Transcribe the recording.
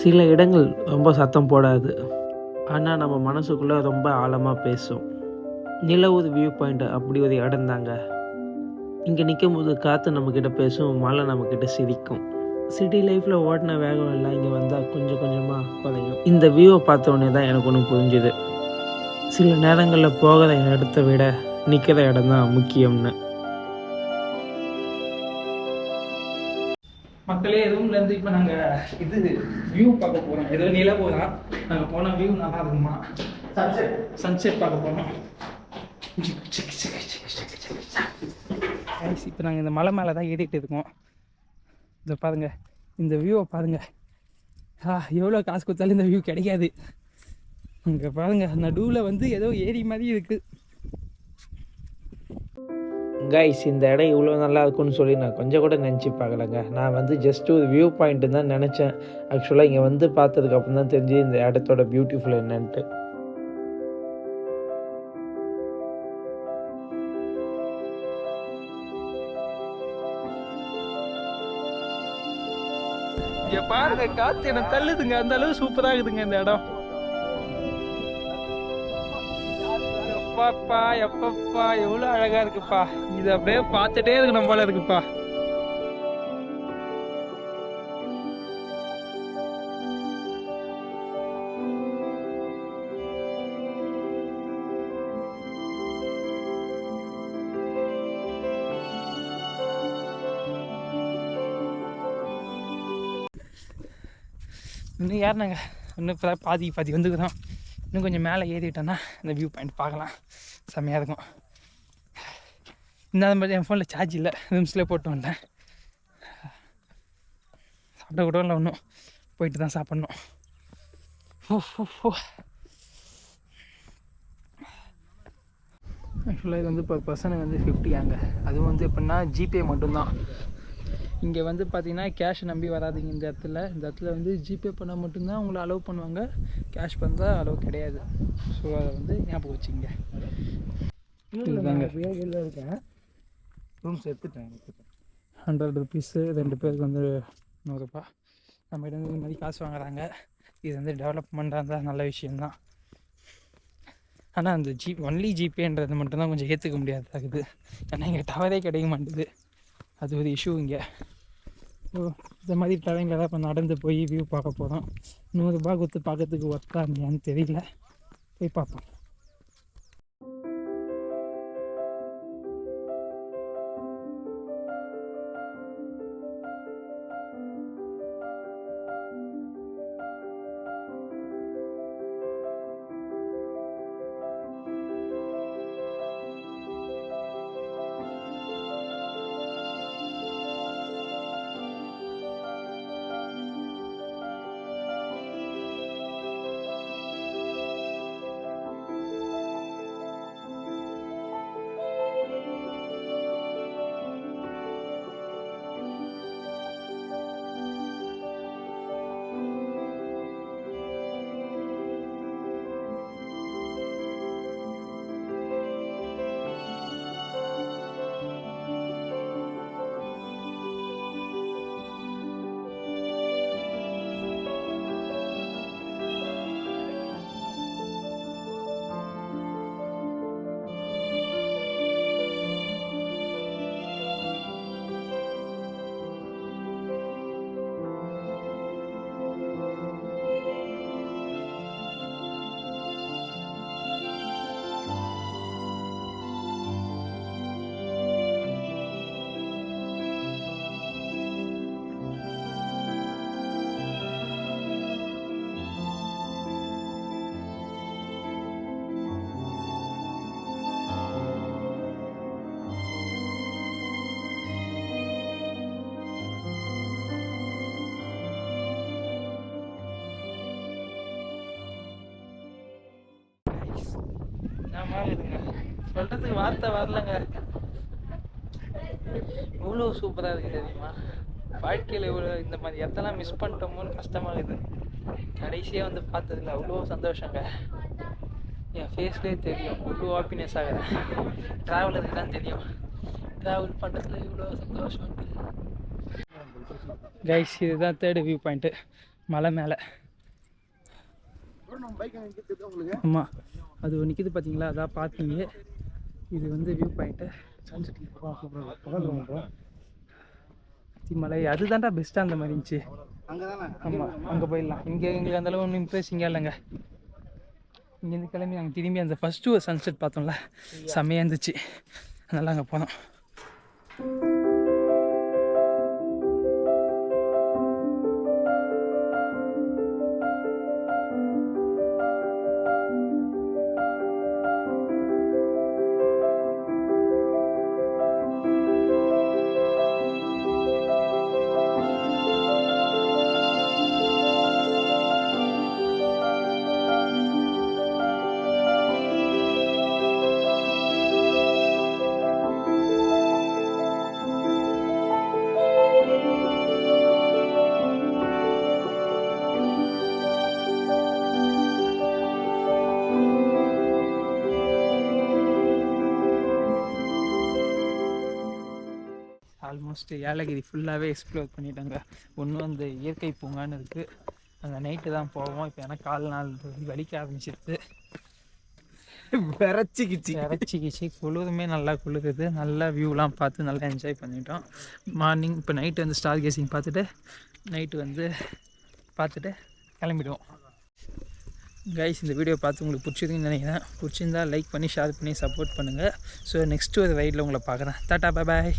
சில இடங்கள் ரொம்ப சத்தம் போடாது, ஆனால் நம்ம மனசுக்குள்ளே ரொம்ப ஆழமாக பேசும். நிலவுது வியூ பாயிண்ட் அப்படி ஒரு இடம் தாங்க. இங்கே நிற்கும் போது காற்று நம்மக்கிட்ட பேசும், மழை நம்மக்கிட்ட சிரிக்கும். சிட்டி லைஃப்பில் ஓட்டின வேகம் எல்லாம் இங்கே வந்தால் கொஞ்சம் கொஞ்சமாக குறையும். இந்த வியூவை பார்த்த உடனே தான் எனக்கு ஒன்று புரிஞ்சுது, சில நேரங்களில் போகிற இடத்த விட நிற்கிற இடம் தான் முக்கியம்னு. மக்களே, ரூம்லேருந்து இப்போ நாங்கள் வியூ பார்க்க போகிறோம். ஏதோ நிலவு தான். நாங்கள் போன வியூ நல்லா இருக்குமா, சன்செட் பார்க்க போகிறோம். இப்போ நாங்கள் இந்த மலை மேலே தான் ஏறிட்டு இருக்கோம். இதை பாருங்கள், இந்த வியூவை பாருங்கள். எவ்வளோ காசு கொடுத்தாலும் இந்த வியூ கிடைக்காது. இங்கே பாருங்கள், நடுவில் ஏதோ ஏரி மாதிரி இருக்குது. கைஸ், இந்த இடம் இவ்வளோ நல்லா இருக்கும்னு சொல்லி நான் கொஞ்சம் கூட நினச்சி பார்க்கலங்க. நான் ஜஸ்ட் ஒரு வியூ பாயிண்ட்டு தான் நினச்சேன். ஆக்சுவலாக இங்கே பார்த்ததுக்கப்புறம் தான் தெரிஞ்சு இந்த இடத்தோட பியூட்டிஃபுல் என்னன்ட்டு. இங்கே பாருங்க, காற்று என்ன தள்ளுதுங்க, அந்த அளவு சூப்பராக இருக்குதுங்க இந்த இடம். எப்பப்பா எப்பப்பா எவ்வளோ அழகா இருக்குப்பா. இது அப்படியே பார்த்துட்டே இருக்கணும் போல இருக்குப்பா. இன்னும் ஏறினாங்க, இன்னும் இப்போ பாதி வந்துக்கிறோம். இன்னும் கொஞ்சம் மேலே ஏறிட்டோன்னா இந்த வியூ பாயிண்ட் பார்க்கலாம், செம்மையாக இருக்கும். இந்த மாதிரி என் ஃபோனில் சார்ஜ் இல்லை, நிமிஷத்தில் போட்டு வந்தேன். சாப்பிட கூட இல்லை, ஒன்றும் போயிட்டு தான் சாப்பிட்ணும். ஆக்சுவலாக இது இப்போ பர்சனுக்கு 50 அங்கே. அதுவும் எப்படின்னா ஜிபே மட்டும்தான். இங்கே பார்த்தீங்கன்னா கேஷ் நம்பி வராதிங்க. இந்த இடத்துல ஜிபே பண்ணால் மட்டும்தான் உங்களை அலோவ் பண்ணுவாங்க. கேஷ் பண்ணால் அலோவ் கிடையாது. ஸோ அதை ஞாபகம் வச்சுங்க. இருக்கேன், ரூம்ஸ் எடுத்துட்டேன். 100 ருபீஸு 2 பேருக்கு 100 ரூபா. நம்ம இடம் இந்த மாதிரி காசு வாங்குறாங்க. இது டெவலப்மெண்ட்டாக இருந்தால் நல்ல விஷயந்தான். ஆனால் அந்த ஒன்லி ஜிபேன்றது மட்டும்தான் கொஞ்சம் ஏற்றுக்க முடியாதாகுது. ஏன்னா இங்கே டவரே கிடைக்க மாட்டேது. அது ஒரு இஷ்யூ இங்கே. ஸோ இந்த மாதிரி டைமில் தான் இப்போ நடந்து போய் வியூ பார்க்க போகிறோம். 100 ரூபா கொடுத்து பார்க்கறதுக்கு ஒர்த்தாக இருந்தியான்னு தெரியல, போய் பார்ப்போம். சொல்கிறதுக்கு வார்த்தை வரலங்க. இவ்வளோ சூப்பராக இருக்குது தெரியுமா. வாழ்க்கையில் இவ்வளோ இந்த மாதிரி இடத்தெல்லாம் மிஸ் பண்ணிட்டோமோன்னு கஷ்டமாகுது. கடைசியாக பார்த்ததில்ல, அவ்வளோ சந்தோஷங்க. என் ஃபேஸ்லேயே தெரியும், இவ்வளோ ஹாப்பினஸ் ஆகுது. ட்ராவலருக்கு தான் தெரியும் ட்ராவல் பண்ணுறதுல இவ்வளோ சந்தோஷம். கைஸ், இதுதான் 3rd வியூ பாயிண்ட்டு. மலை மேலே. ஆமாம், அது நிற்கிது பார்த்தீங்களா, அதான் பார்க்கிங்கு. இது வந்து வியூ பாயிண்ட்டு. மலை அதுதான்டா பெஸ்ட்டாக அந்த மாதிரி இருந்துச்சு. ஆமாம், அங்கே போயிடலாம். இங்கே எங்களுக்கு அந்தளவு ஒன்றும் இம்ப்ரெஸிங்காக இல்லைங்க. இங்கேருந்து கிளம்பி நாங்கள் திரும்பி அந்த ஃபஸ்ட்டு ஒரு சன்செட் பார்த்தோம்ல, செம்மையாக இருந்துச்சு. அதனால் அங்கே போனோம். ஆல்மோஸ்ட் ஏலகிரி ஃபுல்லாகவே எக்ஸ்ப்ளோர் பண்ணிட்டாங்க. ஒன்றும் அந்த இயற்கை பூங்கான்னு இருக்குது, அங்கே நைட்டு தான் போவோம். இப்போ ஏன்னா நாள் வலிக்க ஆரம்பிச்சிருது, இறச்சிக்கிச்சு. குளிருமே நல்லா குளிருது. நல்லா வியூலாம் பார்த்து நல்லா என்ஜாய் பண்ணிட்டோம். மார்னிங் இப்போ நைட்டு வந்து ஸ்டார் கேசிங் பார்த்துட்டு கிளம்பிடுவோம். கைஸ், இந்த வீடியோ பார்த்து உங்களுக்கு பிடிச்சிருக்குன்னு நினைக்கிறேன். பிடிச்சிருந்தா லைக் பண்ணி ஷேர் பண்ணி சப்போர்ட் பண்ணுங்கள். ஸோ நெக்ஸ்ட்டு ஒரு ரைடில் உங்களை பார்க்குறேன். டாட்டா, பாய் பாய்.